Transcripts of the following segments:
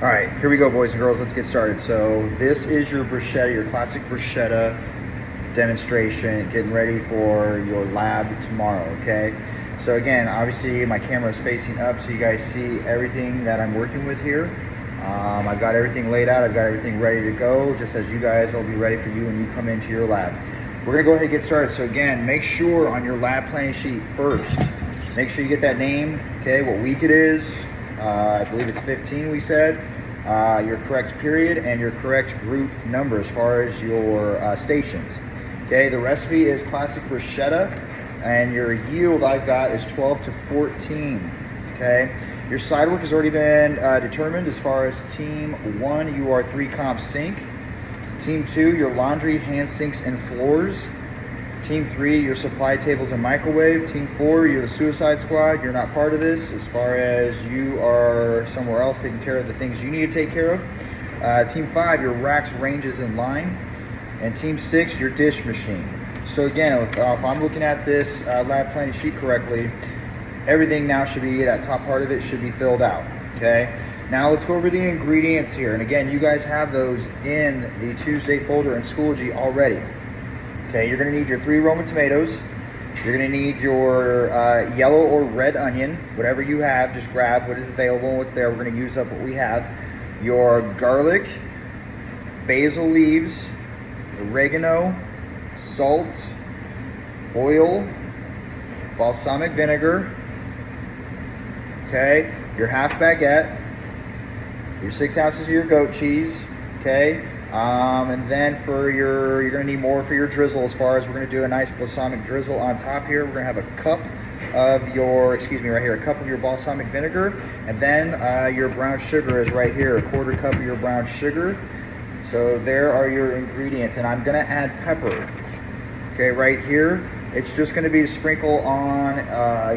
All right, here we go, boys and girls. Let's get started. So this is your bruschetta, your classic bruschetta demonstration, getting ready for your lab tomorrow, okay? So again, obviously my camera is facing up so you guys see everything that I'm working with here. I've got everything laid out. I've got everything ready to go, just as you guys will be ready for you when you come into your lab. We're gonna go ahead and get started. So again, make sure on your lab planning sheet first, make sure you get that name, okay, what week it is. I believe it's 15 we said. Your correct period and your correct group number as far as your stations. Okay, the recipe is classic bruschetta and your yield I've got is 12 to 14. Okay, your side work has already been determined as far as team 1, you are 3 comp sink. Team 2, your laundry, hand sinks, and floors. Team 3, your supply tables and microwave. Team 4, you're the suicide squad. You're not part of this as far as you are somewhere else taking care of the things you need to take care of. Team 5, your racks, ranges, and line. And Team 6, your dish machine. So again, if I'm looking at this lab planning sheet correctly, everything now should be, that top part of it should be filled out, okay? Now let's go over the ingredients here. And again, you guys have those in the Tuesday folder in Schoology already. Okay, you're gonna need your 3 Roma tomatoes. You're gonna need your yellow or red onion, whatever you have, just grab what is available and what's there. We're gonna use up what we have. Your garlic, basil leaves, oregano, salt, oil, balsamic vinegar, okay, your half baguette, your 6 ounces of your goat cheese, okay, and then for you're gonna need more for your drizzle as far as we're gonna do a nice balsamic drizzle on top here. We're gonna have a cup of your, right here, a cup of your balsamic vinegar, and then your brown sugar is right here, a 1/4 cup of your brown sugar. So there are your ingredients, and I'm gonna add pepper, okay, right here. It's just going to be to sprinkle on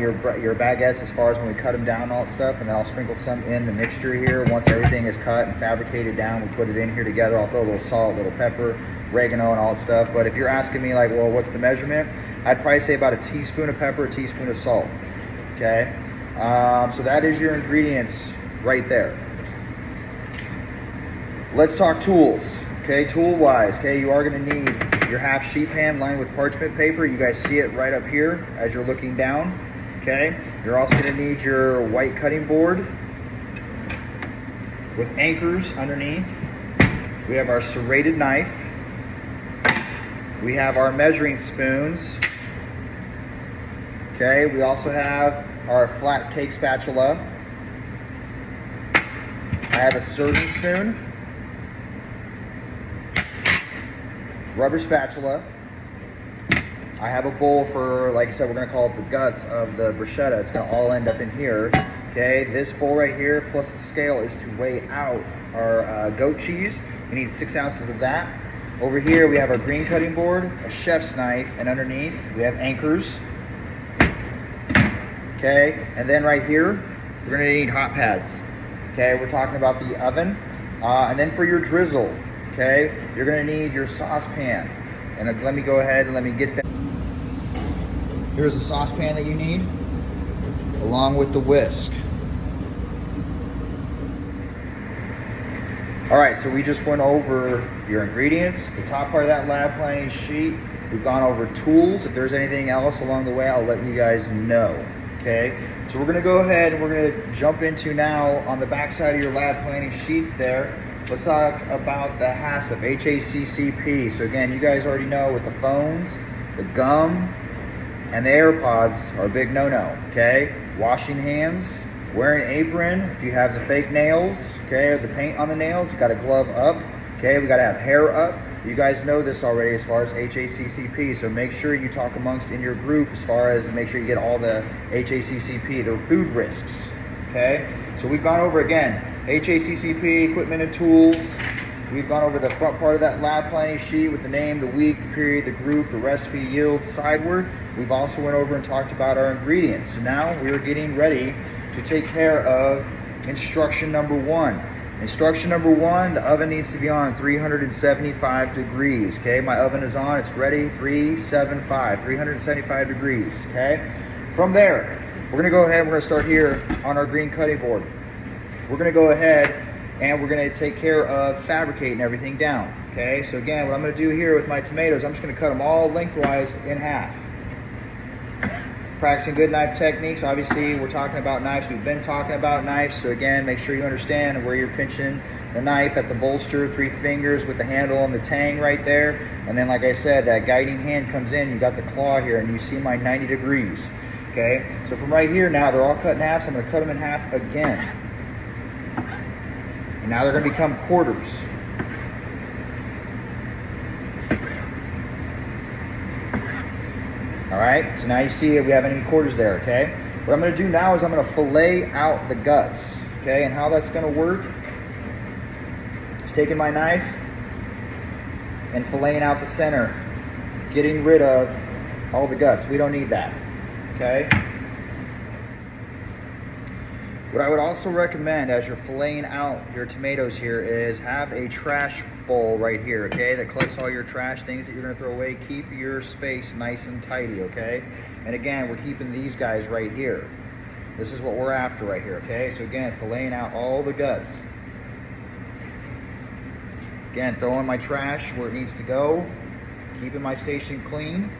your baguettes as far as when we cut them down and all that stuff, and then I'll sprinkle some in the mixture here. Once everything is cut and fabricated down, we'll put it in here together. I'll throw a little salt, a little pepper, oregano, and all that stuff. But if you're asking me like, well, what's the measurement? I'd probably say about a teaspoon of pepper, a teaspoon of salt, okay? So that is your ingredients right there. Let's talk tools, okay? Tool-wise, okay, you are going to need your half sheet pan lined with parchment paper. You guys see it right up here as you're looking down, okay? You're also going to need your white cutting board with anchors underneath. We have our serrated knife. We have our measuring spoons, okay? We also have our flat cake spatula. I have a serving spoon, rubber spatula. I have a bowl for, like I said, we're gonna call it the guts of the bruschetta. It's gonna all end up in here, okay? This bowl right here, plus the scale, is to weigh out our goat cheese. We need 6 ounces of that. Over here, we have our green cutting board, a chef's knife, and underneath, we have anchors, okay? And then right here, we're gonna need hot pads, okay? We're talking about the oven. And then for your drizzle, okay, you're gonna need your saucepan. And let me go ahead and let me get that. Here's the saucepan that you need, along with the whisk. All right, so we just went over your ingredients, the top part of that lab planning sheet. We've gone over tools. If there's anything else along the way, I'll let you guys know, okay? So we're gonna go ahead and we're gonna jump into now on the back side of your lab planning sheets there. Let's talk about the HACCP, H-A-C-C-P. So again, you guys already know with the phones, the gum, and the AirPods are a big no-no, okay? Washing hands, wearing an apron. If you have the fake nails, okay, or the paint on the nails, you gotta glove up, okay? We gotta have hair up. You guys know this already as far as HACCP, so make sure you talk amongst in your group as far as make sure you get all the HACCP, the food risks, okay? So we've gone over again, HACCP, equipment and tools. We've gone over the front part of that lab planning sheet with the name, the week, the period, the group, the recipe, yield, side work. We've also went over and talked about our ingredients. So now we are getting ready to take care of instruction number 1. Instruction number 1, the oven needs to be on 375 degrees, okay? My oven is on, it's ready, 375 degrees, okay? From there, we're gonna go ahead, we're gonna start here on our green cutting board. We're gonna go ahead and we're gonna take care of fabricating everything down, okay? So again, what I'm gonna do here with my tomatoes, I'm just gonna cut them all lengthwise in half. Practicing good knife techniques. Obviously, we're talking about knives. We've been talking about knives. So again, make sure you understand where you're pinching the knife at the bolster, 3 fingers with the handle and the tang right there. And then, like I said, that guiding hand comes in. You got the claw here, and you see my 90 degrees. Okay, so from right here now, they're all cut in half. So I'm going to cut them in half again. And now they're going to become quarters. All right, so now you see we haven't any quarters there, okay? What I'm gonna do now is I'm gonna fillet out the guts, okay? And how that's gonna work is taking my knife and filleting out the center, getting rid of all the guts. We don't need that, okay? What I would also recommend as you're filleting out your tomatoes here is have a trash bowl right here, okay, that collects all your trash, things that you're going to throw away. Keep your space nice and tidy, okay? And again, we're keeping these guys right here. This is what we're after right here, okay? So again, filleting out all the guts. Again, throwing my trash where it needs to go, keeping my station clean.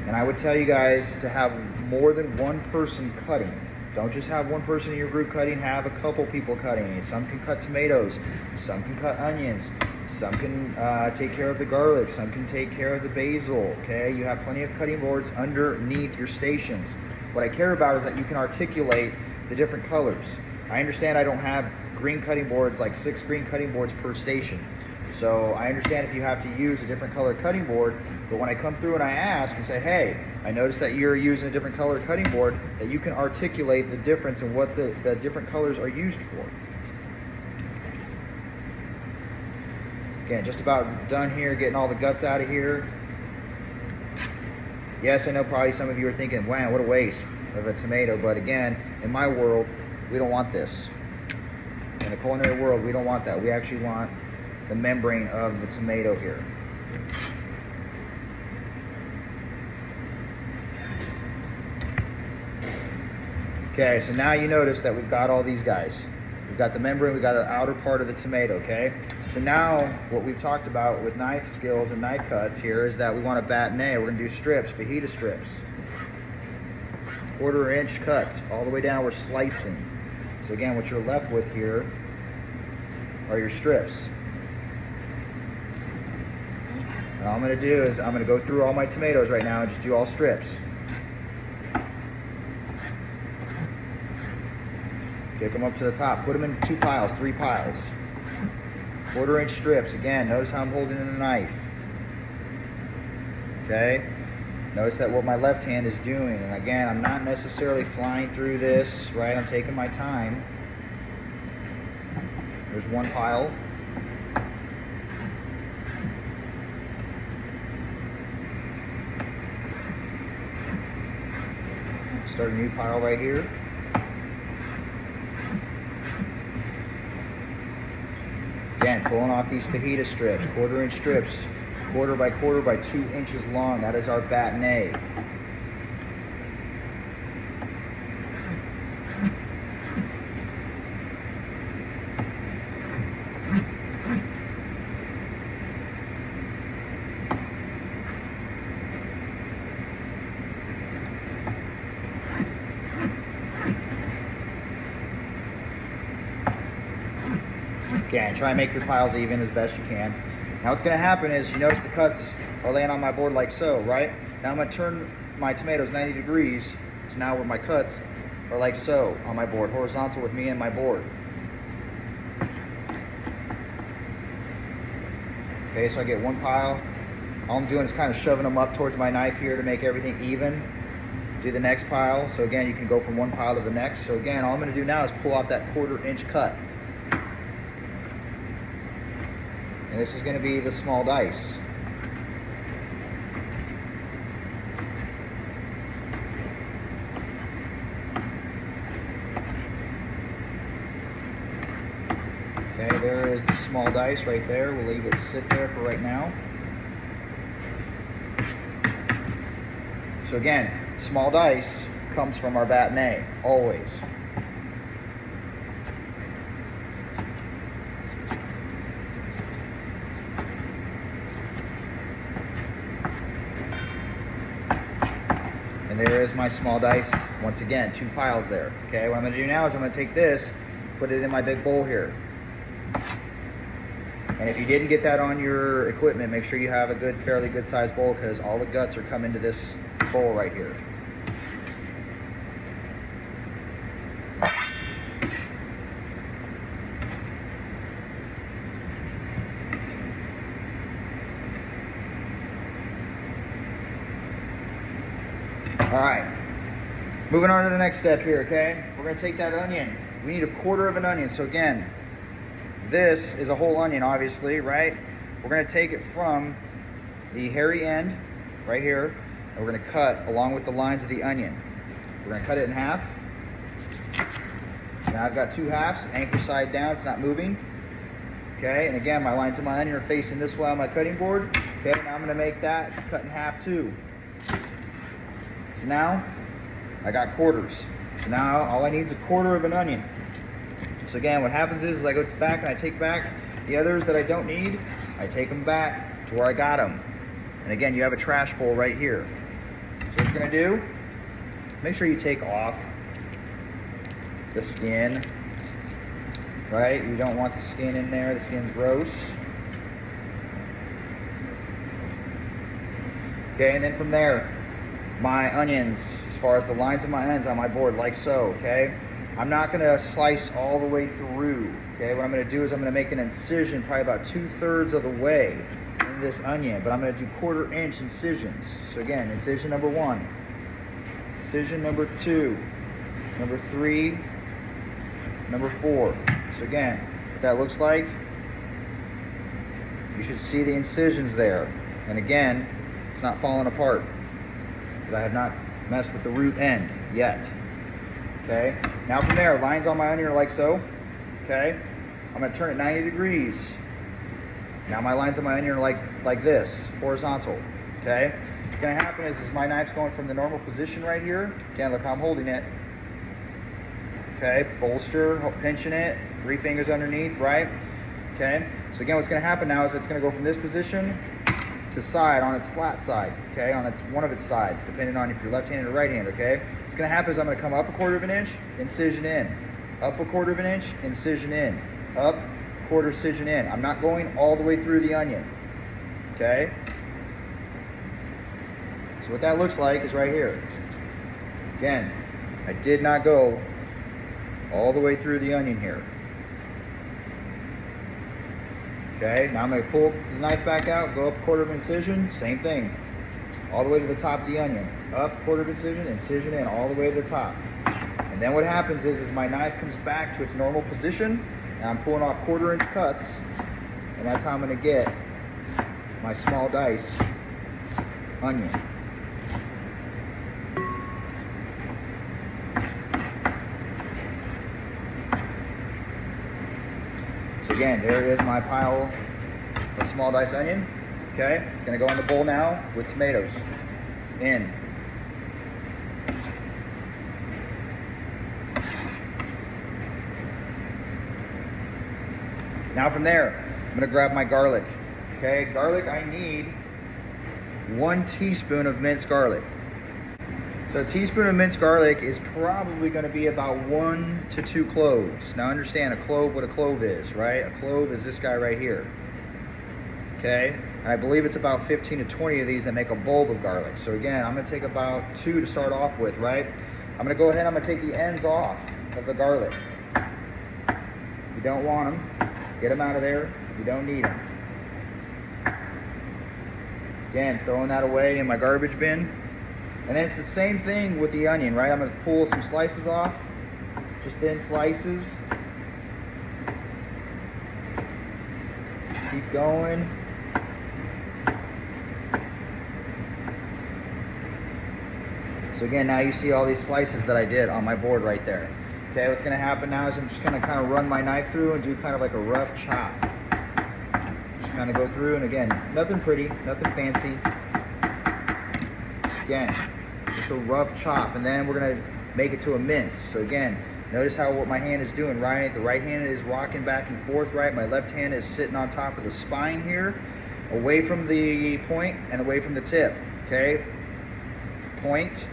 And I would tell you guys to have more than one person cutting. Don't just have one person in your group cutting, have a couple people cutting. Some can cut tomatoes, some can cut onions, some can take care of the garlic, some can take care of the basil, okay? You have plenty of cutting boards underneath your stations. What I care about is that you can articulate the different colors. I understand I don't have green cutting boards, like 6 green cutting boards per station. So I understand if you have to use a different color cutting board, but when I come through and I ask and say, hey, I noticed that you're using a different color cutting board, that you can articulate the difference in what the different colors are used for. Again, just about done here, getting all the guts out of here. Yes, I know probably some of you are thinking, wow, what a waste of a tomato, but again, in my world, we don't want this. In the culinary world, we don't want that. We actually want the membrane of the tomato here. Okay, so now you notice that we've got all these guys. We've got the membrane, we've got the outer part of the tomato, okay? So now what we've talked about with knife skills and knife cuts here is that we want to bâtonnet. We're gonna do strips, fajita strips. 1/4 inch cuts, all the way down, we're slicing. So again, what you're left with here are your strips. And all I'm going to do is I'm going to go through all my tomatoes right now and just do all strips. Kick them up to the top. Put them in 2 piles, 3 piles. 1/4 inch strips. Again, notice how I'm holding in the knife. Okay? Notice that what my left hand is doing. And again, I'm not necessarily flying through this, right? I'm taking my time. There's 1 pile. Start a new pile right here. Again, pulling off these fajita strips, 1/4 inch strips, 1/4 by 1/4 by 2 inches long. That is our bâtonnet. Again, try and make your piles even as best you can. Now what's going to happen is, you notice the cuts are laying on my board like so, right? Now I'm going to turn my tomatoes 90 degrees to now where my cuts are like so on my board, horizontal with me and my board. Okay, so I get 1 pile. All I'm doing is kind of shoving them up towards my knife here to make everything even. Do the next pile. So again, you can go from 1 pile to the next. So again, all I'm going to do now is pull off that 1/4 inch cut. And this is going to be the small dice. Okay, there is the small dice right there. We'll leave it sit there for right now. So again, small dice comes from our batonnet, always. And there is my small dice. Once again, 2 piles there. Okay, what I'm gonna do now is I'm gonna take this, put it in my big bowl here. And if you didn't get that on your equipment, make sure you have a fairly good sized bowl, because all the guts are coming to this bowl right here. All right, moving on to the next step here, okay? We're gonna take that onion. We need 1/4 of an onion. So again, this is a whole onion, obviously, right? We're gonna take it from the hairy end right here, and we're gonna cut along with the lines of the onion. We're gonna cut it in half. Now I've got 2 halves, anchor side down, it's not moving. Okay, and again, my lines of my onion are facing this way on my cutting board. Okay, now I'm gonna make that cut in half too. So now I got quarters. So now all I need is 1/4 of an onion. So again, what happens is I go back and I take back the others that I don't need. I take them back to where I got them. And again, you have a trash bowl right here. So what you're gonna do, make sure you take off the skin, right? You don't want the skin in there, the skin's gross. Okay, and then from there, my onions, as far as the lines of my onions on my board, like so, okay? I'm not gonna slice all the way through, okay? What I'm gonna do is I'm gonna make an incision probably about 2/3 of the way in this onion, but I'm gonna do 1/4 inch incisions. So again, incision number 1, incision number 2, number 3, number 4. So again, what that looks like, you should see the incisions there. And again, it's not falling apart, because I have not messed with the root end yet. Okay, now from there, lines on my onion are like so. Okay, I'm gonna turn it 90 degrees. Now my lines on my onion are like this, horizontal. Okay, what's gonna happen is my knife's going from the normal position right here. Again, look how I'm holding it. Okay, bolster, pinching it, 3 fingers underneath, right? Okay, so again, what's gonna happen now is it's gonna go from this position to side on its flat side, okay, on one of its sides, depending on if you're left-handed or right-handed, okay? What's gonna happen is I'm gonna come up 1/4 of an inch, incision in, up 1/4 of an inch, incision in, up 1/4 incision in. I'm not going all the way through the onion, okay? So what that looks like is right here. Again, I did not go all the way through the onion here. Okay, now I'm going to pull the knife back out, go up 1/4 of an incision, same thing. All the way to the top of the onion. Up 1/4 of incision, incision in, all the way to the top. And then what happens is my knife comes back to its normal position, and I'm pulling off 1/4 inch cuts, and that's how I'm going to get my small dice onion. So again, there is my pile of small dice onion. Okay, it's gonna go in the bowl now with tomatoes in. Now from there, I'm gonna grab my garlic. Okay, garlic, I need 1 teaspoon of minced garlic. So a teaspoon of minced garlic is probably going to be about 1 to 2 cloves. Now understand what a clove is, right? A clove is this guy right here. Okay, and I believe it's about 15 to 20 of these that make a bulb of garlic. So again, I'm going to take about 2 to start off with, right? I'm going to go ahead, I'm going to take the ends off of the garlic. You don't want them, get them out of there. You don't need them. Again, throwing that away in my garbage bin. And then it's the same thing with the onion, right? I'm going to pull some slices off, just thin slices. Keep going. So again, now you see all these slices that I did on my board right there. Okay, what's going to happen now is I'm just going to kind of run my knife through and do kind of like a rough chop. Just kind of go through, and again, nothing pretty, nothing fancy. Again, just a rough chop, and then we're gonna make it to a mince. So again, notice how what my hand is doing, right? The right hand is rocking back and forth, right? My left hand is sitting on top of the spine here, away from the point and away from the tip, okay? Point,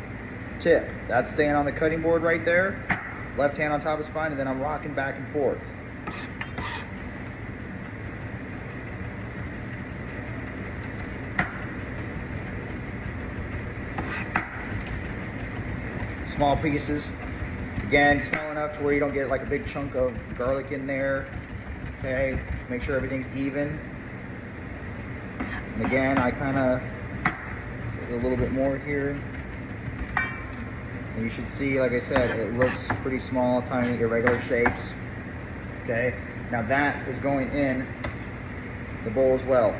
tip. That's staying on the cutting board right there. Left hand on top of the spine, and then I'm rocking back and forth. Small pieces. Again, small enough to where you don't get like a big chunk of garlic in there. Okay, make sure everything's even. And again, I kind of get a little bit more here. And you should see, like I said, it looks pretty small, tiny, irregular shapes. Okay, now that is going in the bowl as well.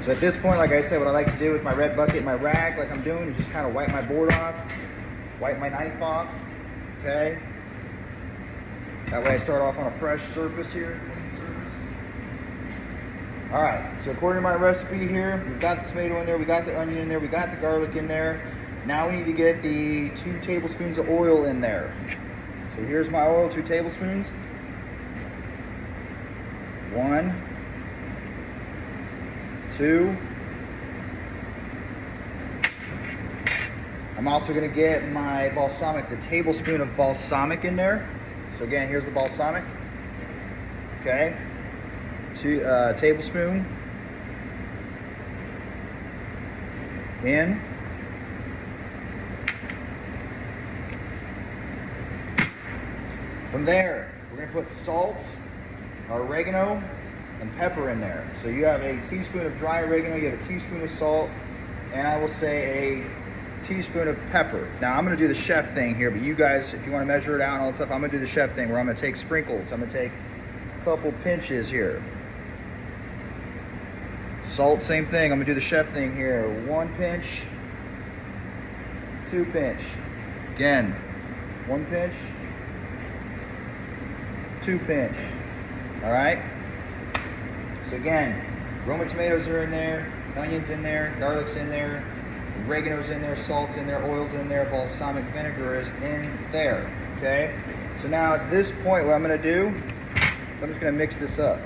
So at this point, like I said, what I like to do with my red bucket and my rag, like I'm doing, is just kind of wipe my board off, wipe my knife off, okay? That way I start off on a fresh surface here, clean surface. All right, so according to my recipe here, we've got the tomato in there, we got the onion in there, we got the garlic in there. Now we need to get the 2 tablespoons of oil in there. So here's my oil, 2 tablespoons. 1, 2. I'm also going to get my balsamic, the tablespoon of balsamic in there. So again, here's the balsamic. Okay, 2 tablespoon in. From there, we're going to put salt, oregano, and pepper in there. So you have a teaspoon of dry oregano, you have a teaspoon of salt, and I will say a teaspoon of pepper. Now I'm gonna do the chef thing here, but you guys, if you wanna measure it out and all that stuff, I'm gonna do the chef thing where I'm gonna take sprinkles. I'm gonna take a couple pinches here. Salt, same thing. I'm gonna do the chef thing here. 1 pinch, 2 pinch. Again, 1 pinch, 2 pinch. All right? So again, Roma tomatoes are in there, onions in there, garlic's in there, oregano's in there, salt's in there, oil's in there, balsamic vinegar is in there, okay? So now at this point, what I'm gonna do is I'm just gonna mix this up.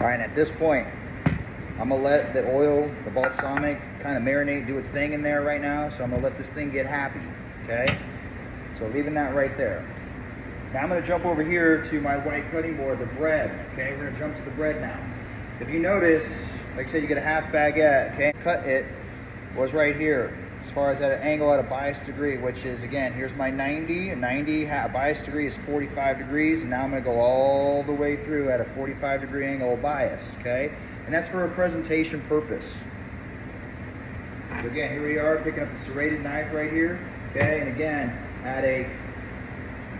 All right, and at this point, I'm gonna let the oil, the balsamic, kind of marinate, do its thing in there right now. So I'm gonna let this thing get happy, okay? So leaving that right there. Now I'm gonna jump over here to my white cutting board, the bread, okay? We're gonna jump to the bread now. If you notice, like I said, you get a half baguette, okay? Cut it was right here, as far as at an angle at a bias degree, which is, again, here's my 90, and 90 bias degree is 45 degrees, and now I'm gonna go all the way through at a 45 degree angle bias, okay? And that's for a presentation purpose. So again, here we are, picking up the serrated knife right here, okay? And again, at a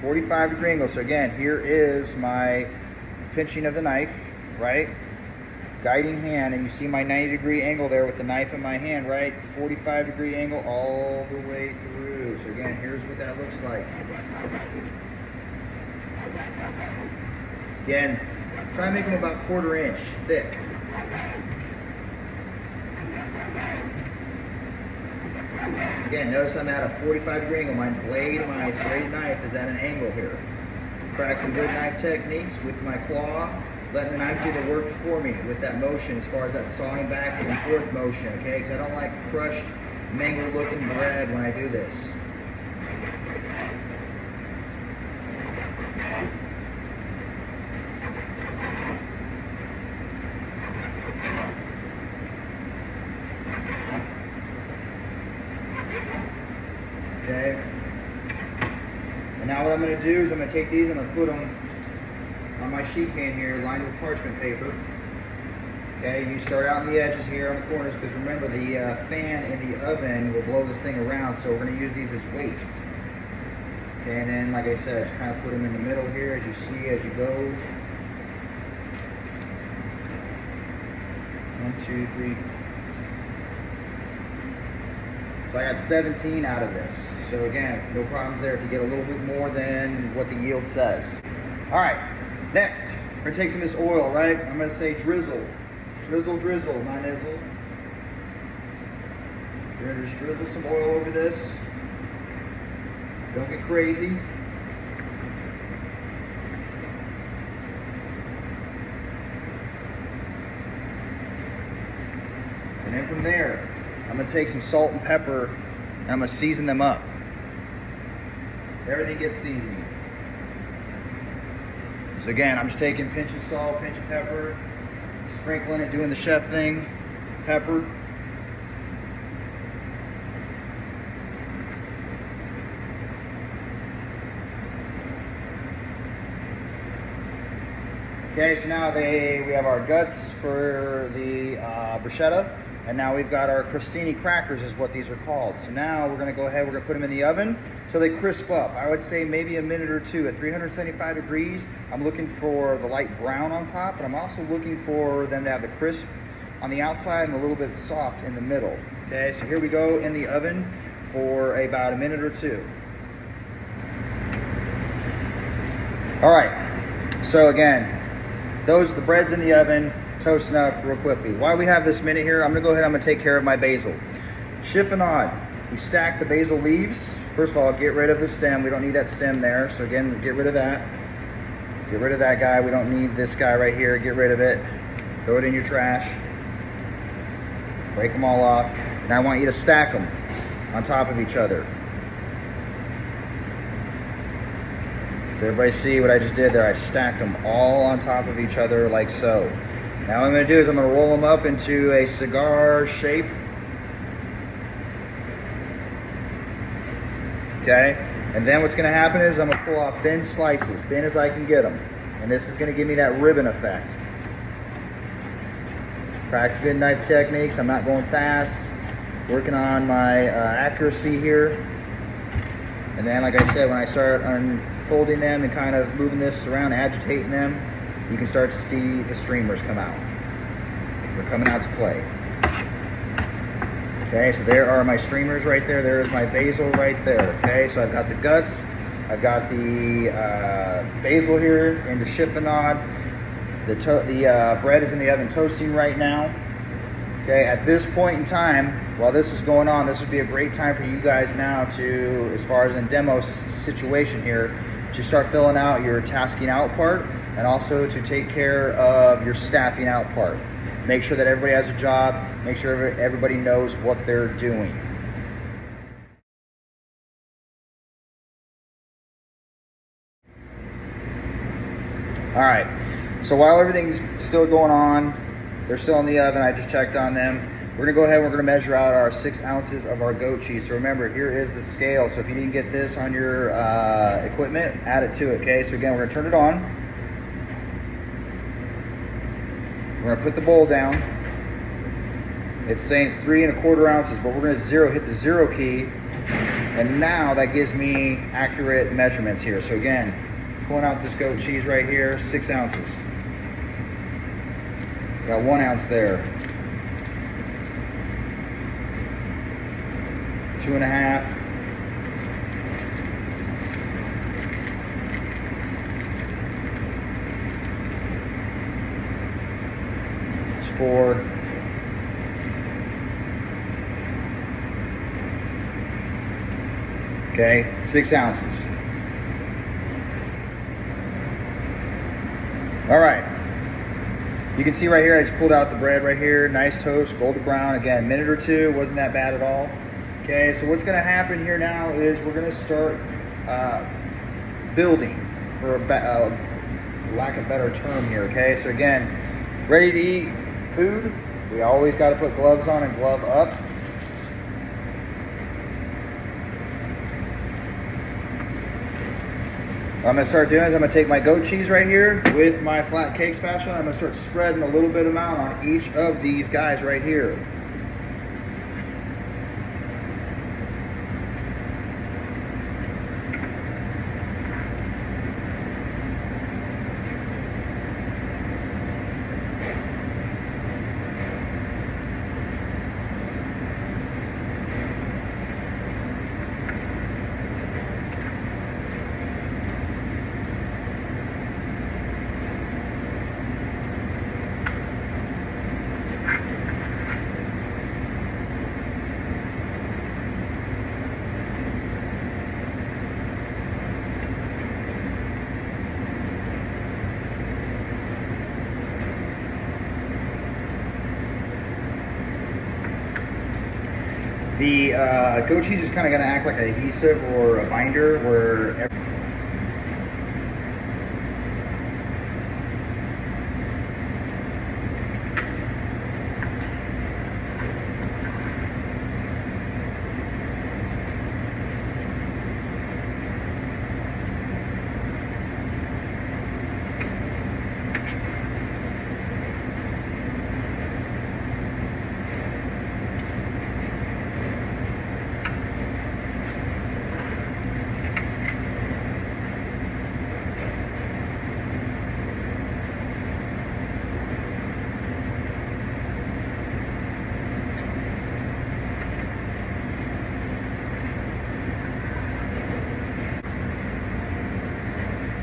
45 degree angle. So again, here is my pinching of the knife, right? Guiding hand, and you see my 90 degree angle there with the knife in my hand, right? 45 degree angle all the way through. So again, here's what that looks like. Again, try and make them about 1/4 inch thick. Again, notice I'm at a 45 degree angle. My blade, my serrated knife is at an angle here. Practice some good knife techniques with my claw. Letting the knife do the work for me with that motion as far as that sawing back and forth motion, okay? Because I don't like crushed, mangled looking bread when I do this. Okay? And now what I'm going to do is I'm going to take these and I'm going to put them on my sheet pan here, lined with parchment paper. Okay, you start out on the edges here on the corners, because remember the fan in the oven will blow this thing around, so we're going to use these as weights. Okay, and then like I said, just kind of put them in the middle here as you see as you go. 1, 2, 3. So I got 17 out of this. So again, no problems there if you get a little bit more than what the yield says. All right, next, we're gonna take some of this oil, right? I'm gonna say drizzle. Drizzle, drizzle, not nizzle. We're gonna just drizzle some oil over this. Don't get crazy. And then from there, I'm gonna take some salt and pepper and I'm gonna season them up. Everything gets seasoned. So again, I'm just taking a pinch of salt, pinch of pepper, sprinkling it, doing the chef thing, pepper. Okay, so now we have our guts for the bruschetta, and now we've got our crostini crackers is what these are called. So now we're gonna go ahead, we're gonna put them in the oven till they crisp up. I would say maybe a minute or two at 375 degrees. I'm looking for the light brown on top, but I'm also looking for them to have the crisp on the outside and a little bit soft in the middle. Okay, so here we go in the oven for about a minute or two. All right, so again, the bread's in the oven, toasting up real quickly. While we have this minute here, I'm gonna go ahead, I'm gonna take care of my basil. Chiffonade, we stack the basil leaves. First of all, get rid of the stem. We don't need that stem there. So again, get rid of that. Get rid of that guy. We don't need this guy right here. Get rid of it. Throw it in your trash. Break them all off. Now I want you to stack them on top of each other. So everybody see what I just did there? I stacked them all on top of each other like so. Now what I'm going to do is I'm going to roll them up into a cigar shape. Okay? And then what's going to happen is I'm going to pull off thin slices, thin as I can get them. And this is going to give me that ribbon effect. Practice good knife techniques. I'm not going fast. Working on my accuracy here. And then, like I said, when I start unfolding them and kind of moving this around, agitating them, you can start to see the streamers come out. They're coming out to play. Okay, so there are my streamers right there. There's my basil right there. Okay, so I've got the guts. I've got the basil here in the chiffonade. The bread is in the oven toasting right now. Okay, at this point in time, while this is going on, this would be a great time for you guys now to, as far as in demo situation here, to start filling out your tasking out part and also to take care of your staffing out part. Make sure that everybody has a job. Make sure everybody knows what they're doing. All right, so while everything's still going on, they're still in the oven, I just checked on them. We're gonna go ahead and we're gonna measure out our 6 ounces of our goat cheese. So remember, here is the scale. So if you didn't get this on your equipment, add it to it, okay? So again, we're gonna turn it on. We're gonna put the bowl down. It's saying it's 3 1/4 ounces, but we're gonna hit the 0 key. And now that gives me accurate measurements here. So again, pulling out this goat cheese right here, 6 ounces. Got 1 ounce there. 2 1/2. It's 4. Okay, 6 ounces. All right. You can see right here, I just pulled out the bread right here. Nice toast, golden brown. Again, minute or two, wasn't that bad at all. Okay, so what's gonna happen here now is we're gonna start building, for lack of a better term here, okay? So again, ready to eat food, we always gotta put gloves on and glove up. What I'm gonna start doing is I'm gonna take my goat cheese right here with my flat cake spatula. I'm gonna start spreading a little bit amount on each of these guys right here. The goat cheese is kind of going to act like an adhesive or a binder where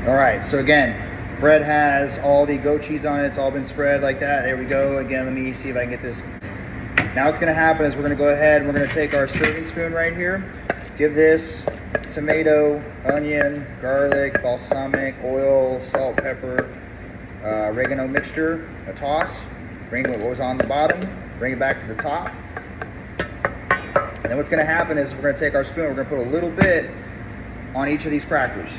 All right, so again, bread has all the goat cheese on it. It's all been spread like that. There we go. Again, let me see if I can get this. Now what's gonna happen is we're gonna go ahead and we're gonna take our serving spoon right here, give this tomato, onion, garlic, balsamic, oil, salt, pepper, oregano mixture a toss. Bring what was on the bottom, bring it back to the top. And then what's gonna happen is we're gonna take our spoon, we're gonna put a little bit on each of these crackers.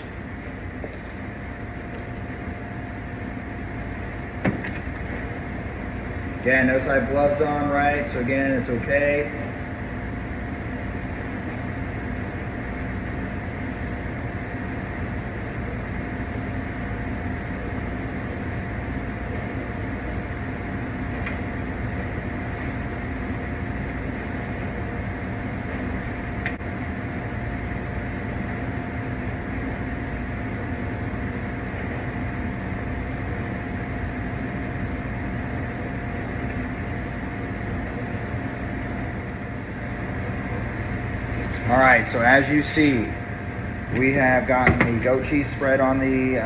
Again, notice I have gloves on, right? So again, it's okay. All right, so as you see, we have gotten the goat cheese spread on the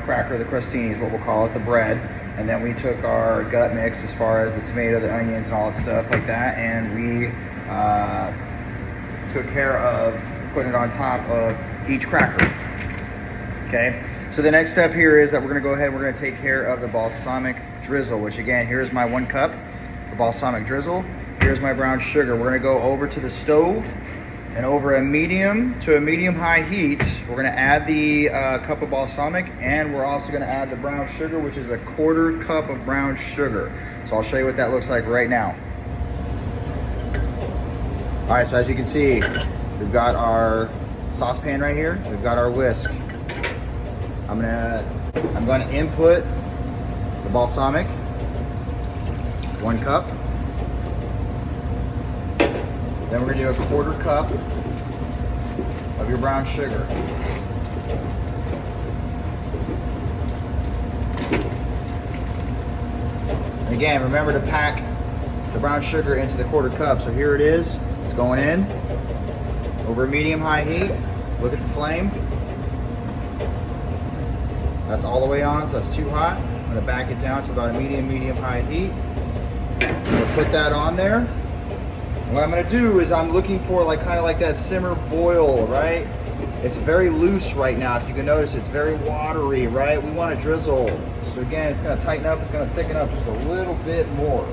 cracker, the crostini is what we'll call it, the bread. And then we took our gut mix as far as the tomato, the onions, and all that stuff like that. And we took care of putting it on top of each cracker. Okay, so the next step here is that we're gonna go ahead, we're gonna take care of the balsamic drizzle, which again, here's my 1 cup of balsamic drizzle. Here's my brown sugar. We're gonna go over to the stove, and over a medium to a medium-high heat, we're gonna add the cup of balsamic, and we're also gonna add the brown sugar, which is a 1/4 cup of brown sugar. So I'll show you what that looks like right now. All right, so as you can see, we've got our saucepan right here. We've got our whisk. I'm gonna input the balsamic, 1 cup. Then we're gonna do a 1/4 cup of your brown sugar. And again, remember to pack the brown sugar into the 1/4 cup. So here it is, it's going in over medium-high heat. Look at the flame. That's all the way on, so that's too hot. I'm gonna back it down to about a medium-high heat. We'll put that on there. What I'm gonna do is I'm looking for kind of like that simmer boil, right? It's very loose right now. If you can notice, it's very watery, right? We want to drizzle. So again, it's gonna tighten up, it's gonna thicken up just a little bit more.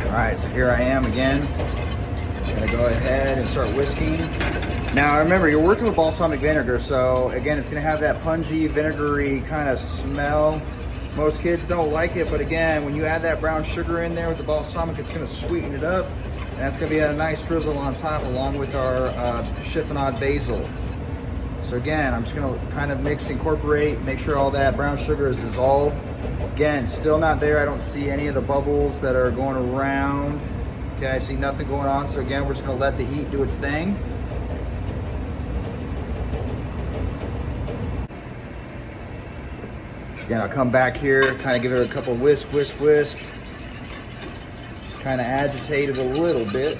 All right, so here I am again. I'm gonna go ahead and start whisking. Now remember, you're working with balsamic vinegar, so again, it's gonna have that pungy, vinegary kind of smell. Most kids don't like it, but again, when you add that brown sugar in there with the balsamic, it's gonna sweeten it up. And that's gonna be a nice drizzle on top along with our chiffonade basil. So again, I'm just gonna kind of mix, incorporate, make sure all that brown sugar is dissolved. Again, still not there. I don't see any of the bubbles that are going around. Okay, I see nothing going on. So again, we're just gonna let the heat do its thing. Again, I'll come back here, kind of give it a couple whisk. Just kind of agitate it a little bit.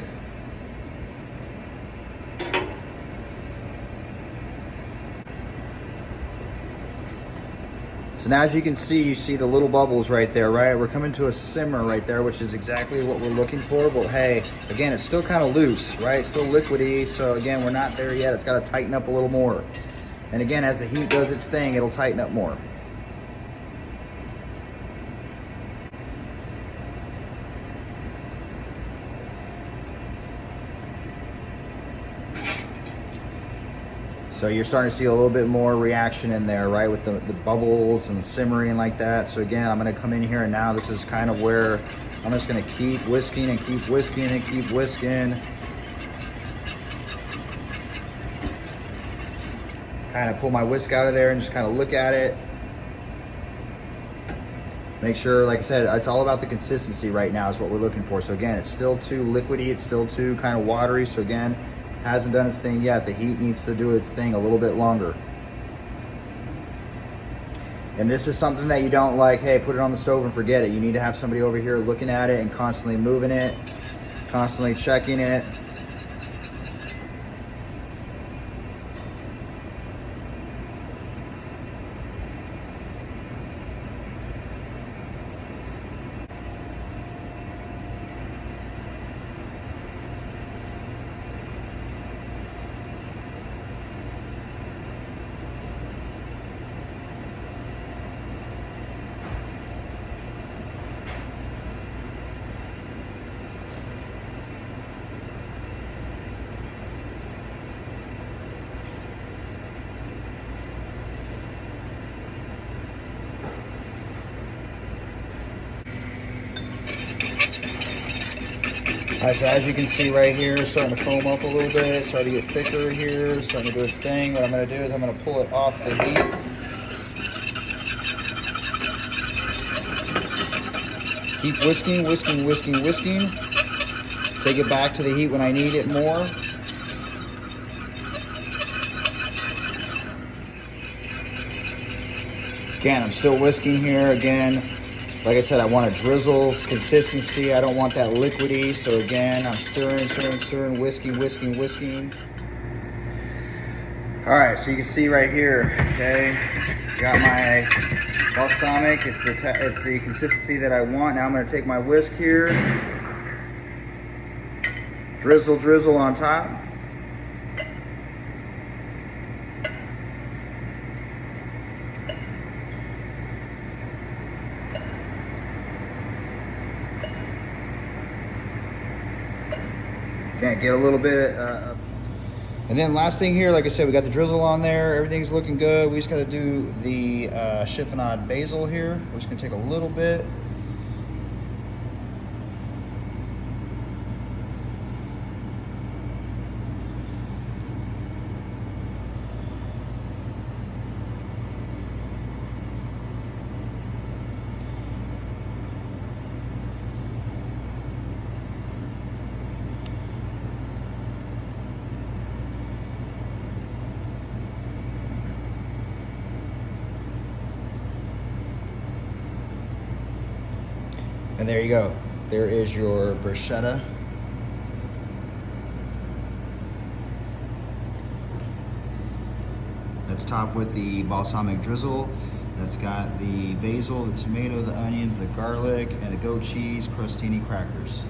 So now as you can see, you see the little bubbles right there, right? We're coming to a simmer right there, which is exactly what we're looking for. But hey, again, it's still kind of loose, right? It's still liquidy. So again, we're not there yet. It's got to tighten up a little more. And again, as the heat does its thing, it'll tighten up more. So you're starting to see a little bit more reaction in there, right? With the bubbles and simmering like that. So again, I'm gonna come in here and now this is kind of where I'm just gonna keep whisking and keep whisking and keep whisking. Kind of pull my whisk out of there and just kind of look at it. Make sure, like I said, it's all about the consistency right now is what we're looking for. So again, it's still too liquidy, it's still too kind of watery. So again, hasn't done its thing yet. The heat needs to do its thing a little bit longer. And this is something that you don't like, hey, put it on the stove and forget it. You need to have somebody over here looking at it and constantly moving it, constantly checking it. All right, so as you can see right here, it's starting to foam up a little bit, starting to get thicker here, starting to do its thing. What I'm gonna do is I'm gonna pull it off the heat. Keep whisking. Take it back to the heat when I need it more. Again, I'm still whisking here. Again, like I said, I want a drizzle consistency. I don't want that liquidy. So again, I'm stirring, whisking. All right, so you can see right here, okay, got my balsamic. It's the consistency that I want. Now I'm gonna take my whisk here, drizzle on top. Again, get a little bit and then last thing here, like I said, we got the drizzle on there. Everything's looking good. We just got to do the chiffonade basil here. We're just gonna take a little bit. And there you go. There is your bruschetta. That's topped with the balsamic drizzle. That's got the basil, the tomato, the onions, the garlic, and the goat cheese crostini crackers.